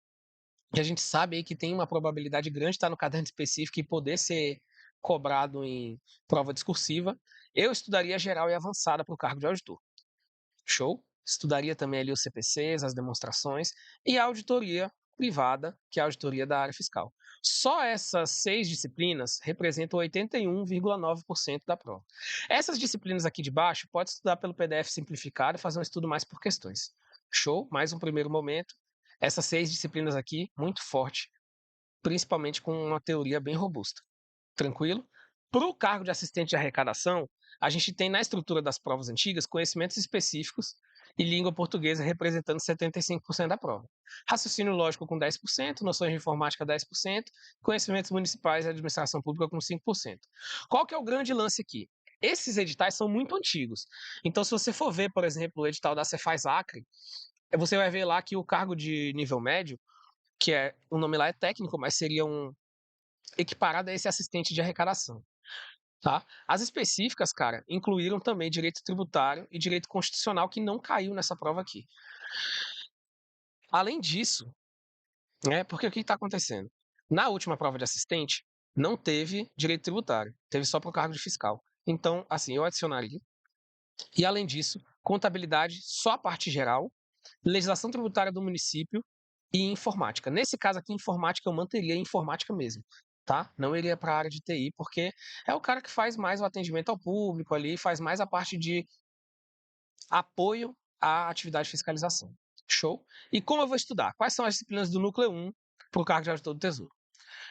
que a gente sabe aí que tem uma probabilidade grande de estar no caderno específico e poder ser cobrado em prova discursiva. Eu estudaria geral e avançada para o cargo de auditor. Show? Estudaria também ali os CPCs, as demonstrações e a auditoria privada, que é a auditoria da área fiscal. Só essas 6 disciplinas representam 81,9% da prova. Essas disciplinas aqui de baixo, pode estudar pelo PDF simplificado e fazer um estudo mais por questões. Show? Mais um primeiro momento. Essas 6 disciplinas aqui, muito forte, principalmente com uma teoria bem robusta. Tranquilo? Para o cargo de assistente de arrecadação, a gente tem na estrutura das provas antigas conhecimentos específicos e língua portuguesa representando 75% da prova. Raciocínio lógico com 10%, noções de informática 10%, conhecimentos municipais e administração pública com 5%. Qual que é o grande lance aqui? Esses editais são muito antigos. Então, se você for ver, por exemplo, o edital da Cefaz Acre, você vai ver lá que o cargo de nível médio, que é o nome lá é técnico, mas seria um equiparado a esse assistente de arrecadação. Tá? As específicas, cara, incluíram também direito tributário e direito constitucional, que não caiu nessa prova aqui. Além disso, né, porque o que está acontecendo? Na última prova de assistente, não teve direito tributário, teve só para o cargo de fiscal. Então, assim, eu adicionaria. E além disso, contabilidade, só a parte geral, legislação tributária do município e informática. Nesse caso aqui, informática, eu manteria informática mesmo, tá? Não iria para a área de TI, porque é o cara que faz mais o atendimento ao público ali, faz mais a parte de apoio à atividade de fiscalização. Show? E como eu vou estudar? Quais são as disciplinas do núcleo 1 para o cargo de auditor do Tesouro?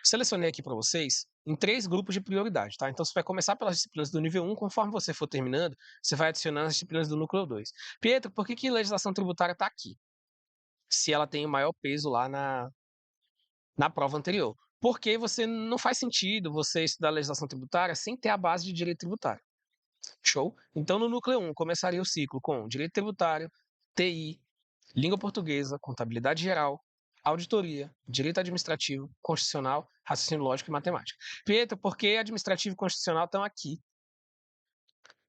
Selecionei aqui para vocês em 3 grupos de prioridade, tá? Então você vai começar pelas disciplinas do nível 1, conforme você for terminando, você vai adicionando as disciplinas do núcleo 2. Pietro, por que legislação tributária está aqui? Se ela tem o maior peso lá na prova anterior. Porque você não faz sentido você estudar legislação tributária sem ter a base de direito tributário. Show? Então, no núcleo 1, começaria o ciclo com direito tributário, TI, língua portuguesa, contabilidade geral, auditoria, direito administrativo, constitucional, raciocínio lógico e matemática. Pietro, por que administrativo e constitucional estão aqui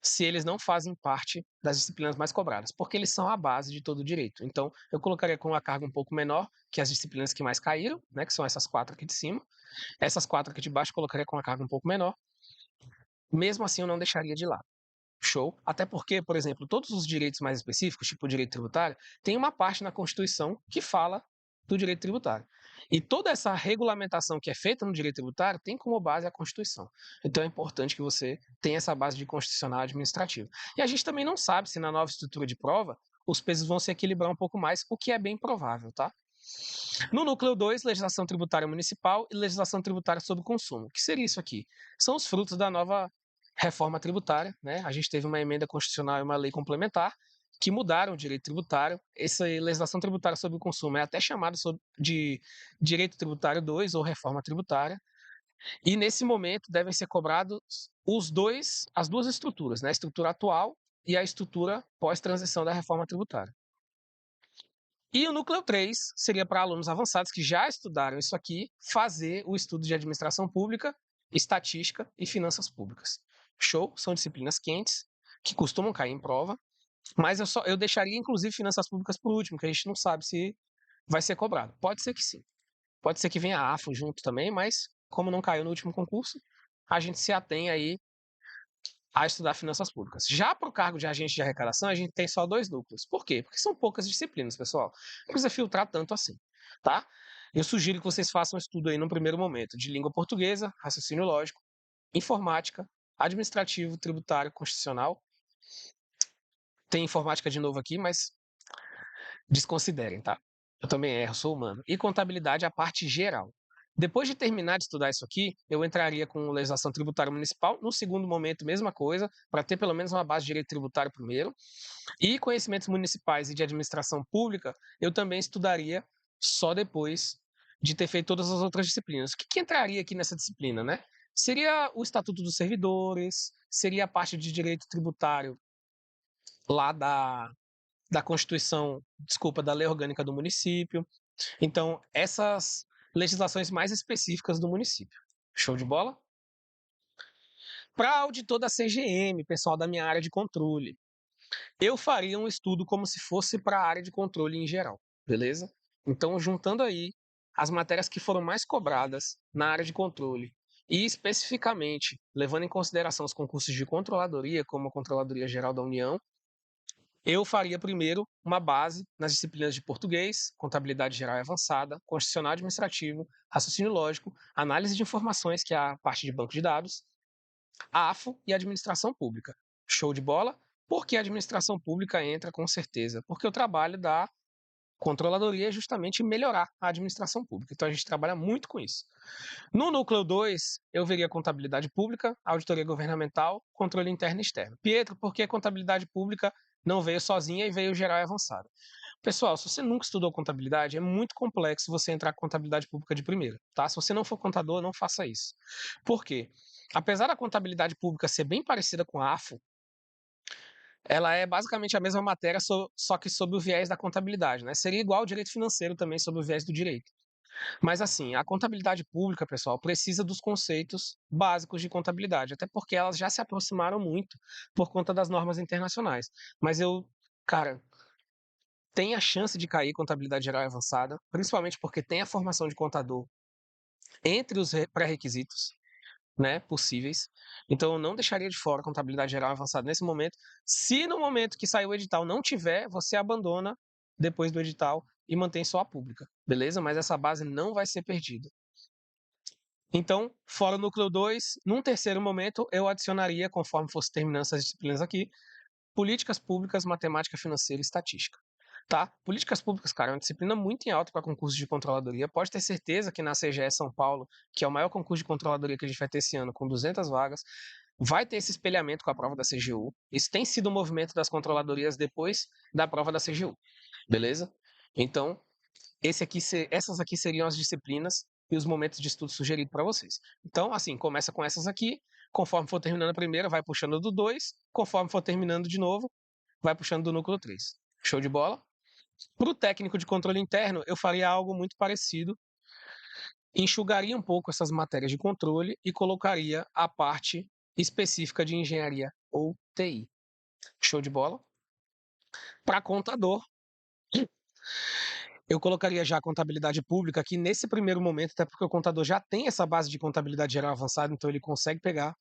se eles não fazem parte das disciplinas mais cobradas? Porque eles são a base de todo o direito. Então, eu colocaria com uma carga um pouco menor que as disciplinas que mais caíram, né, que são essas 4 aqui de cima. Essas 4 aqui de baixo eu colocaria com uma carga um pouco menor. Mesmo assim, eu não deixaria de lado. Show. Até porque, por exemplo, todos os direitos mais específicos, tipo o direito tributário, tem uma parte na Constituição que fala do direito tributário. E toda essa regulamentação que é feita no direito tributário tem como base a Constituição. Então é importante que você tenha essa base de constitucional administrativo. E a gente também não sabe se na nova estrutura de prova os pesos vão se equilibrar um pouco mais, o que é bem provável, tá? No núcleo 2, legislação tributária municipal e legislação tributária sobre o consumo. O que seria isso aqui? São os frutos da nova reforma tributária, né? A gente teve uma emenda constitucional e uma lei complementar que mudaram o direito tributário. Essa legislação tributária sobre o consumo é até chamada de direito tributário 2 ou reforma tributária. E nesse momento devem ser cobrados as duas estruturas, né? A estrutura atual e a estrutura pós-transição da reforma tributária. E o núcleo 3 seria para alunos avançados que já estudaram isso aqui, fazer o estudo de administração pública, estatística e finanças públicas. Show? São disciplinas quentes, que costumam cair em prova, mas eu deixaria inclusive finanças públicas por último, que a gente não sabe se vai ser cobrado. Pode ser que sim. Pode ser que venha a AFO junto também, mas como não caiu no último concurso, a gente se atém aí a estudar finanças públicas. Já para o cargo de agente de arrecadação, a gente tem só 2 núcleos. Por quê? Porque são poucas disciplinas, pessoal. Não precisa filtrar tanto assim, tá? Eu sugiro que vocês façam um estudo aí no primeiro momento de língua portuguesa, raciocínio lógico, informática, administrativo, tributário, constitucional. Tem informática de novo aqui, mas desconsiderem, tá? Eu também erro, sou humano. E contabilidade, a parte geral. Depois de terminar de estudar isso aqui, eu entraria com legislação tributária municipal. No segundo momento, mesma coisa, para ter pelo menos uma base de direito tributário primeiro. E conhecimentos municipais e de administração pública, eu também estudaria só depois de ter feito todas as outras disciplinas. O que entraria aqui nessa disciplina, né? Seria o Estatuto dos Servidores, seria a parte de direito tributário lá da Constituição, desculpa, da Lei Orgânica do Município. Então, essas legislações mais específicas do município. Show de bola? Para auditor da CGM, pessoal da minha área de controle, eu faria um estudo como se fosse para a área de controle em geral, beleza? Então, juntando aí as matérias que foram mais cobradas na área de controle e especificamente levando em consideração os concursos de controladoria, como a Controladoria Geral da União, eu faria primeiro uma base nas disciplinas de português, contabilidade geral e avançada, constitucional administrativo, raciocínio lógico, análise de informações, que é a parte de banco de dados, AFO e administração pública. Show de bola? Por que a administração pública entra com certeza? Porque o trabalho da controladoria é justamente melhorar a administração pública. Então a gente trabalha muito com isso. No núcleo 2, eu veria contabilidade pública, auditoria governamental, controle interno e externo. Pietro, por que contabilidade pública não veio sozinha e veio geral e avançada? Pessoal, se você nunca estudou contabilidade, é muito complexo você entrar com contabilidade pública de primeira, tá? Se você não for contador, não faça isso. Por quê? Apesar da contabilidade pública ser bem parecida com a AFO, ela é basicamente a mesma matéria, só que sob o viés da contabilidade, né? Seria igual ao direito financeiro também, sob o viés do direito. Mas assim, a contabilidade pública, pessoal, precisa dos conceitos básicos de contabilidade, até porque elas já se aproximaram muito por conta das normas internacionais. Mas cara, tem a chance de cair contabilidade geral e avançada, principalmente porque tem a formação de contador entre os pré-requisitos, né, possíveis. Então eu não deixaria de fora a contabilidade geral avançada nesse momento. Se no momento que sair o edital não tiver, você abandona depois do edital e mantém só a pública, beleza? Mas essa base não vai ser perdida. Então, fora o núcleo 2, num terceiro momento, eu adicionaria, conforme fosse terminando essas disciplinas aqui, políticas públicas, matemática financeira e estatística. Tá? Políticas públicas, cara, é uma disciplina muito em alta para concurso de controladoria. Pode ter certeza que na CGE São Paulo, que é o maior concurso de controladoria que a gente vai ter esse ano, com 200 vagas, vai ter esse espelhamento com a prova da CGU. Isso tem sido o movimento das controladorias depois da prova da CGU. Beleza? Então, essas aqui seriam as disciplinas e os momentos de estudo sugeridos para vocês. Então, assim, começa com essas aqui, conforme for terminando a primeira, vai puxando do 2, conforme for terminando de novo, vai puxando do núcleo 3. Show de bola? Para o técnico de controle interno, eu faria algo muito parecido, enxugaria um pouco essas matérias de controle e colocaria a parte específica de engenharia ou TI. Show de bola? Para contador, eu colocaria já a contabilidade pública aqui nesse primeiro momento, até porque o contador já tem essa base de contabilidade geral avançada, então ele consegue pegar.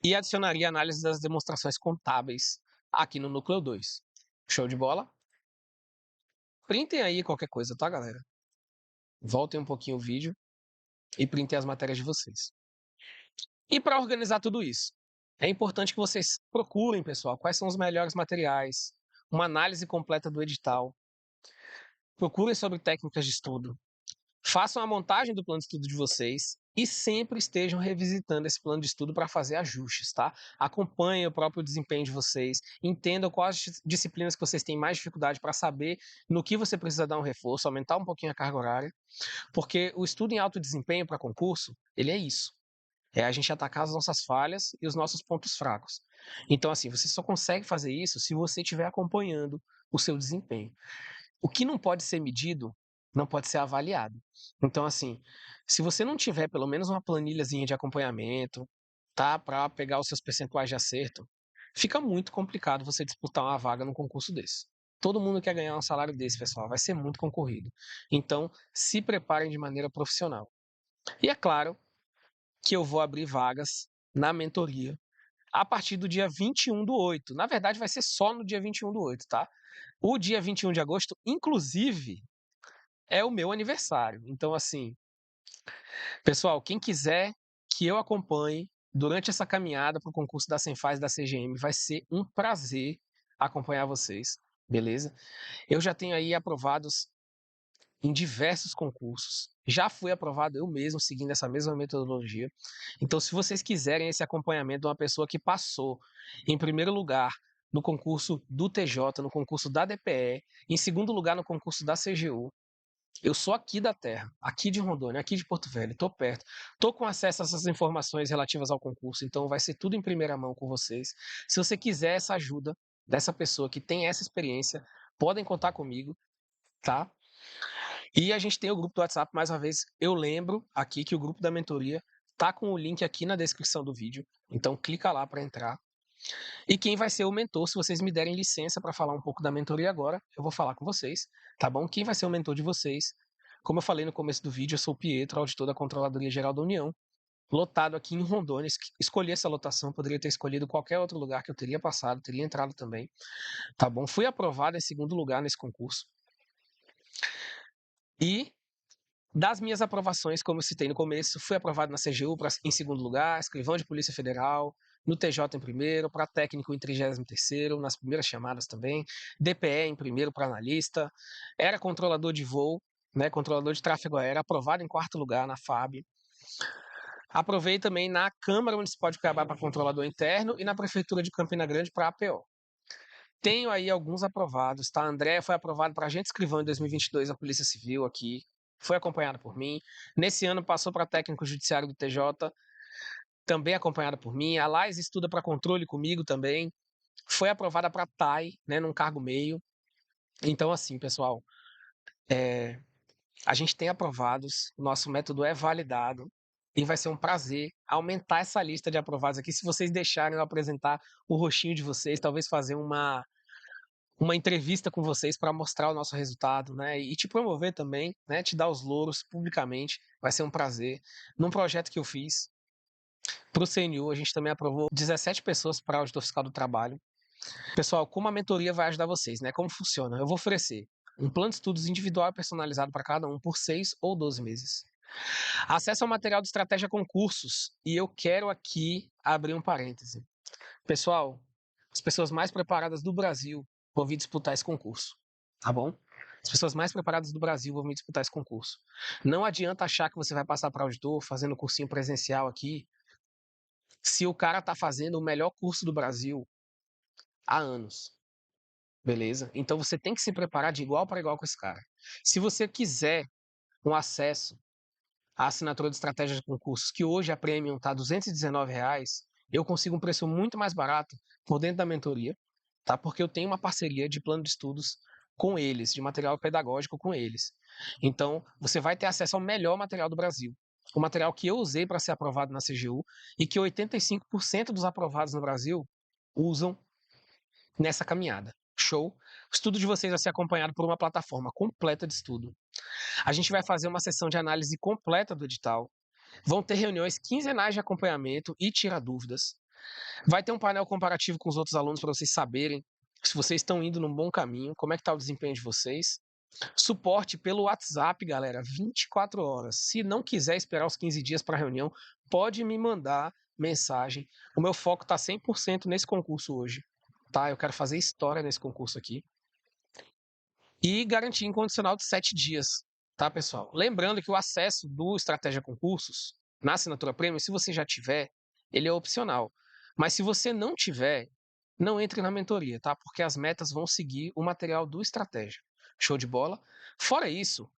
E adicionaria análise das demonstrações contábeis aqui no núcleo 2. Show de bola? Printem aí qualquer coisa, tá, galera? Voltem um pouquinho o vídeo e printem as matérias de vocês. E para organizar tudo isso, é importante que vocês procurem, pessoal, quais são os melhores materiais, uma análise completa do edital, procurem sobre técnicas de estudo, façam a montagem do plano de estudo de vocês e sempre estejam revisitando esse plano de estudo para fazer ajustes, tá? Acompanhem o próprio desempenho de vocês, entendam quais disciplinas que vocês têm mais dificuldade para saber no que você precisa dar um reforço, aumentar um pouquinho a carga horária, porque o estudo em alto desempenho para concurso, ele é isso. É a gente atacar as nossas falhas e os nossos pontos fracos. Então, assim, você só consegue fazer isso se você estiver acompanhando o seu desempenho. O que não pode ser medido não pode ser avaliado. Então, assim, se você não tiver pelo menos uma planilhazinha de acompanhamento, tá, para pegar os seus percentuais de acerto, fica muito complicado você disputar uma vaga num concurso desse. Todo mundo quer ganhar um salário desse, pessoal, vai ser muito concorrido. Então, se preparem de maneira profissional. E é claro que eu vou abrir vagas na mentoria a partir do dia 21/8. Na verdade, vai ser só no dia 21/8, tá? O dia 21 de agosto, inclusive, é o meu aniversário. Então, assim, pessoal, quem quiser que eu acompanhe durante essa caminhada para o concurso da Cenfaz e da CGM, vai ser um prazer acompanhar vocês, beleza? Eu já tenho aí aprovados em diversos concursos. Já fui aprovado eu mesmo, seguindo essa mesma metodologia. Então, se vocês quiserem esse acompanhamento de uma pessoa que passou em primeiro lugar no concurso do TJ, no concurso da DPE, em segundo lugar no concurso da CGU, eu sou aqui da terra, aqui de Rondônia, aqui de Porto Velho, estou perto, estou com acesso a essas informações relativas ao concurso, então vai ser tudo em primeira mão com vocês. Se você quiser essa ajuda dessa pessoa que tem essa experiência, podem contar comigo, tá? E a gente tem o grupo do WhatsApp, mais uma vez, eu lembro aqui que o grupo da mentoria tá com o link aqui na descrição do vídeo, então clica lá para entrar. E quem vai ser o mentor, se vocês me derem licença para falar um pouco da mentoria agora, eu vou falar com vocês, tá bom? Quem vai ser o mentor de vocês? Como eu falei no começo do vídeo, eu sou o Pietro, auditor da Controladoria Geral da União, lotado aqui em Rondônia. Escolhi essa lotação, poderia ter escolhido qualquer outro lugar que eu teria passado, teria entrado também, tá bom? Fui aprovado em segundo lugar nesse concurso. E das minhas aprovações, como eu citei no começo, fui aprovado na CGU em segundo lugar, escrivão de Polícia Federal, no TJ em primeiro, para técnico em 33º, nas primeiras chamadas também, DPE em primeiro para analista, era controlador de voo, né, controlador de tráfego aéreo, aprovado em quarto lugar na FAB. Aprovei também na Câmara Municipal de Cuiabá para controlador interno e na Prefeitura de Campina Grande para APO. Tenho aí alguns aprovados, tá? A Andréa foi aprovada para agente escrivão em 2022 na Polícia Civil aqui, foi acompanhada por mim. Nesse ano passou para técnico judiciário do TJ, também acompanhada por mim. A Lais estuda para controle comigo também. Foi aprovada para TAI, né, num cargo meio. Então, assim, pessoal, a gente tem aprovados, o nosso método é validado e vai ser um prazer aumentar essa lista de aprovados aqui. Se vocês deixarem eu apresentar o rostinho de vocês, talvez fazer uma entrevista com vocês para mostrar o nosso resultado, né? E te promover também, né? Te dar os louros publicamente, vai ser um prazer. Num projeto que eu fiz para o CNU, a gente também aprovou 17 pessoas para auditor fiscal do trabalho. Pessoal, como a mentoria vai ajudar vocês, né? Como funciona? Eu vou oferecer um plano de estudos individual e personalizado para cada um por 6 ou 12 meses. Acesso ao material de estratégia concursos. E eu quero aqui abrir um parêntese. Pessoal, as pessoas mais preparadas do Brasil vão vir disputar esse concurso, tá bom? As pessoas mais preparadas do Brasil vão vir disputar esse concurso. Não adianta achar que você vai passar para auditor fazendo cursinho presencial aqui, se o cara tá fazendo o melhor curso do Brasil há anos, beleza? Então você tem que se preparar de igual para igual com esse cara. Se você quiser um acesso à assinatura de estratégia de concursos, que hoje a Premium tá R$ 219, eu consigo um preço muito mais barato por dentro da mentoria, tá? Porque eu tenho uma parceria de plano de estudos com eles, de material pedagógico com eles. Então, você vai ter acesso ao melhor material do Brasil. O material que eu usei para ser aprovado na CGU e que 85% dos aprovados no Brasil usam nessa caminhada. Show? O estudo de vocês vai ser acompanhado por uma plataforma completa de estudo. A gente vai fazer uma sessão de análise completa do edital. Vão ter reuniões quinzenais de acompanhamento e tirar dúvidas. Vai ter um painel comparativo com os outros alunos para vocês saberem se vocês estão indo num bom caminho, como é que está o desempenho de vocês. Suporte pelo WhatsApp, galera, 24 horas. Se não quiser esperar os 15 dias para a reunião, pode me mandar mensagem. O meu foco está 100% nesse concurso hoje, tá? Eu quero fazer história nesse concurso aqui. E garantia incondicional de 7 dias, tá, pessoal? Lembrando que o acesso do Estratégia Concursos na assinatura Premium, se você já tiver, ele é opcional. Mas se você não tiver, não entre na mentoria, tá? Porque as metas vão seguir o material do Estratégia. Show de bola? Fora isso,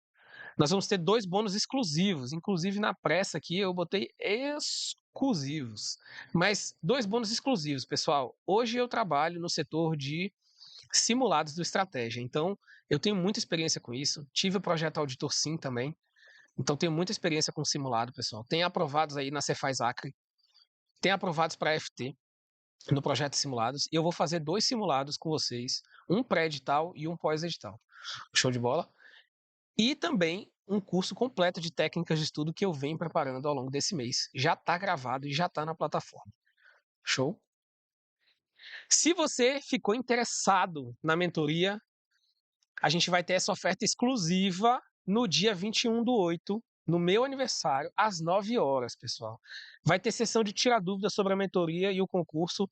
nós vamos ter 2 bônus exclusivos. Inclusive na pressa aqui eu botei exclusivos. Mas 2 bônus exclusivos, pessoal. Hoje eu trabalho no setor de simulados do Estratégia. Então, eu tenho muita experiência com isso. Tive o projeto Auditor Sim também. Então, tenho muita experiência com simulado, pessoal. Tem aprovados aí na Cefaz Acre. Tem aprovados para FT no projeto de simulados. E eu vou fazer 2 simulados com vocês. Um pré-edital e um pós-edital. Show de bola? E também um curso completo de técnicas de estudo que eu venho preparando ao longo desse mês. Já está gravado e já está na plataforma. Show? Se você ficou interessado na mentoria, a gente vai ter essa oferta exclusiva no dia 21/8, no meu aniversário, às 9 horas, pessoal. Vai ter sessão de tirar dúvidas sobre a mentoria e o concurso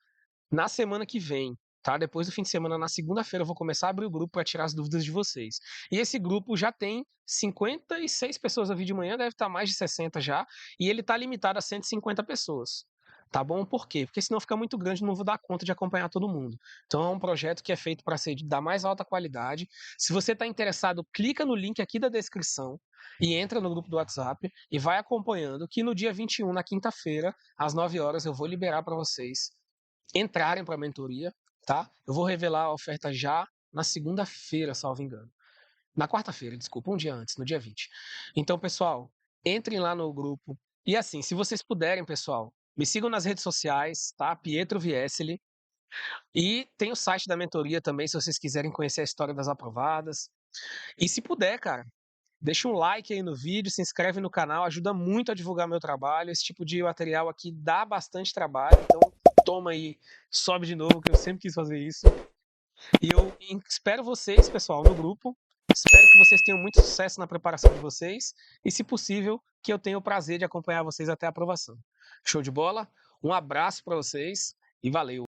na semana que vem, tá? Depois do fim de semana, na segunda-feira, eu vou começar a abrir o grupo para tirar as dúvidas de vocês. E esse grupo já tem 56 pessoas a vir de manhã, deve estar mais de 60 já, e ele está limitado a 150 pessoas. Tá bom? Por quê? Porque senão fica muito grande, não vou dar conta de acompanhar todo mundo. Então é um projeto que é feito para ser da mais alta qualidade. Se você está interessado, clica no link aqui da descrição e entra no grupo do WhatsApp e vai acompanhando que no dia 21, na quinta-feira, às 9 horas, eu vou liberar para vocês entrarem para a mentoria, tá? Eu vou revelar a oferta já na segunda-feira, salvo engano. Na quarta-feira, desculpa, um dia antes, no dia 20. Então, pessoal, entrem lá no grupo. E assim, se vocês puderem, pessoal, me sigam nas redes sociais, tá? Pietro Vieseli. E tem o site da mentoria também, se vocês quiserem conhecer a história das aprovadas. E se puder, cara, deixa um like aí no vídeo, se inscreve no canal, ajuda muito a divulgar meu trabalho. Esse tipo de material aqui dá bastante trabalho, então toma aí, sobe de novo, que eu sempre quis fazer isso. E eu espero vocês, pessoal, no grupo. Espero que vocês tenham muito sucesso na preparação de vocês e, se possível, que eu tenha o prazer de acompanhar vocês até a aprovação. Show de bola? Um abraço para vocês e valeu!